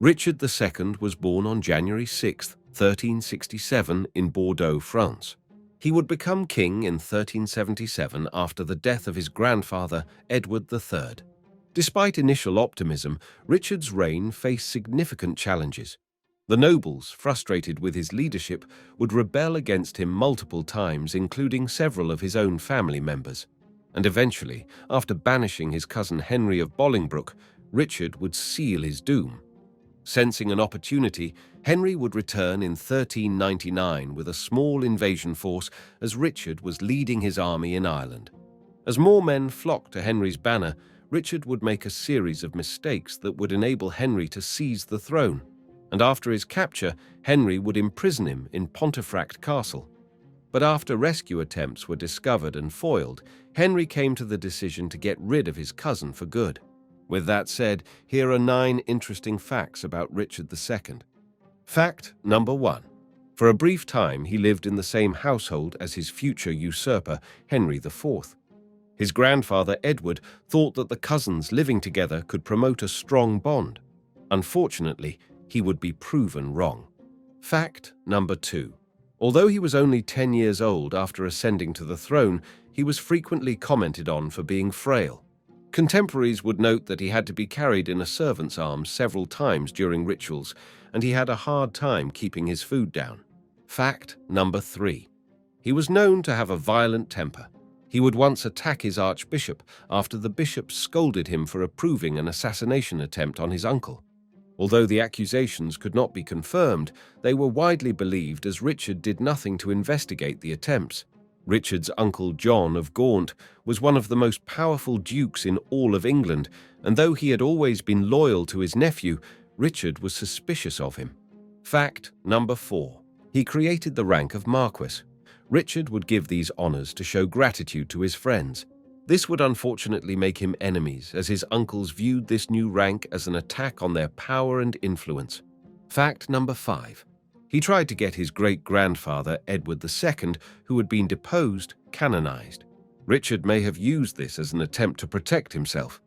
Richard II was born on January 6, 1367 in Bordeaux, France. He would become king in 1377 after the death of his grandfather, Edward III. Despite initial optimism, Richard's reign faced significant challenges. The nobles, frustrated with his leadership, would rebel against him multiple times, including several of his own family members. And eventually, after banishing his cousin Henry of Bolingbroke, Richard would seal his doom. Sensing an opportunity, Henry would return in 1399 with a small invasion force as Richard was leading his army in Ireland. As more men flocked to Henry's banner, Richard would make a series of mistakes that would enable Henry to seize the throne, and after his capture, Henry would imprison him in Pontefract Castle. But after rescue attempts were discovered and foiled, Henry came to the decision to get rid of his cousin for good. With that said, here are 9 interesting facts about Richard II. Fact number 1. For a brief time, he lived in the same household as his future usurper, Henry IV. His grandfather, Edward, thought that the cousins living together could promote a strong bond. Unfortunately, he would be proven wrong. Fact number 2. Although he was only 10 years old after ascending to the throne, he was frequently commented on for being frail. Contemporaries would note that he had to be carried in a servant's arms several times during rituals, and he had a hard time keeping his food down. Fact number 3. He was known to have a violent temper. He would once attack his archbishop after the bishop scolded him for approving an assassination attempt on his uncle. Although the accusations could not be confirmed, they were widely believed as Richard did nothing to investigate the attempts. Richard's uncle John of Gaunt was one of the most powerful dukes in all of England, and though he had always been loyal to his nephew, Richard was suspicious of him. Fact number 4. He created the rank of Marquess. Richard would give these honors to show gratitude to his friends. This would unfortunately make him enemies, as his uncles viewed this new rank as an attack on their power and influence. Fact number 5. He tried to get his great-grandfather, Edward II, who had been deposed, canonized. Richard may have used this as an attempt to protect himself.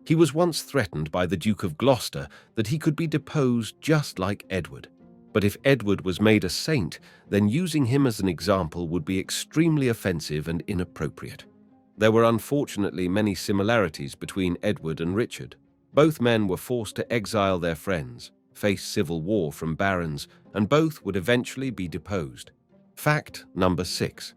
He was once threatened by the Duke of Gloucester that he could be deposed just like Edward. But if Edward was made a saint, then using him as an example would be extremely offensive and inappropriate. There were unfortunately many similarities between Edward and Richard. Both men were forced to exile their friends, face civil war from barons, and both would eventually be deposed. Fact number 6.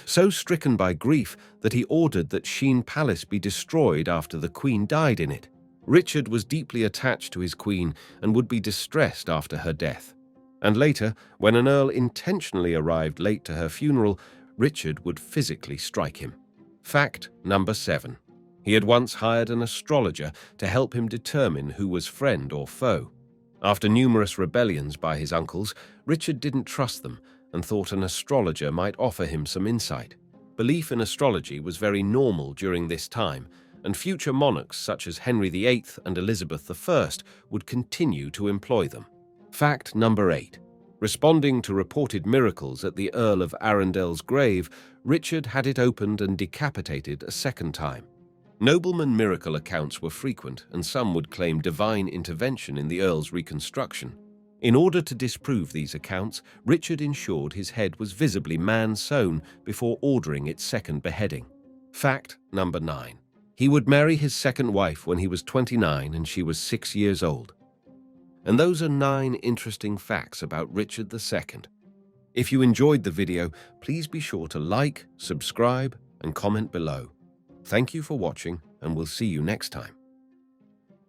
So stricken by grief that he ordered that Sheen Palace be destroyed after the Queen died in it. Richard was deeply attached to his Queen and would be distressed after her death. And later, when an earl intentionally arrived late to her funeral, Richard would physically strike him. Fact number 7. He had once hired an astrologer to help him determine who was friend or foe. After numerous rebellions by his uncles, Richard didn't trust them and thought an astrologer might offer him some insight. Belief in astrology was very normal during this time, and future monarchs such as Henry VIII and Elizabeth I would continue to employ them. Fact number 8. Responding to reported miracles at the Earl of Arundel's grave, Richard had it opened and decapitated a second time. Nobleman miracle accounts were frequent, and some would claim divine intervention in the Earl's reconstruction. In order to disprove these accounts, Richard ensured his head was visibly man-sewn before ordering its second beheading. Fact number 9. He would marry his second wife when he was 29 and she was 6 years old. And those are 9 interesting facts about Richard II. If you enjoyed the video, please be sure to like, subscribe, and comment below. Thank you for watching, and we'll see you next time.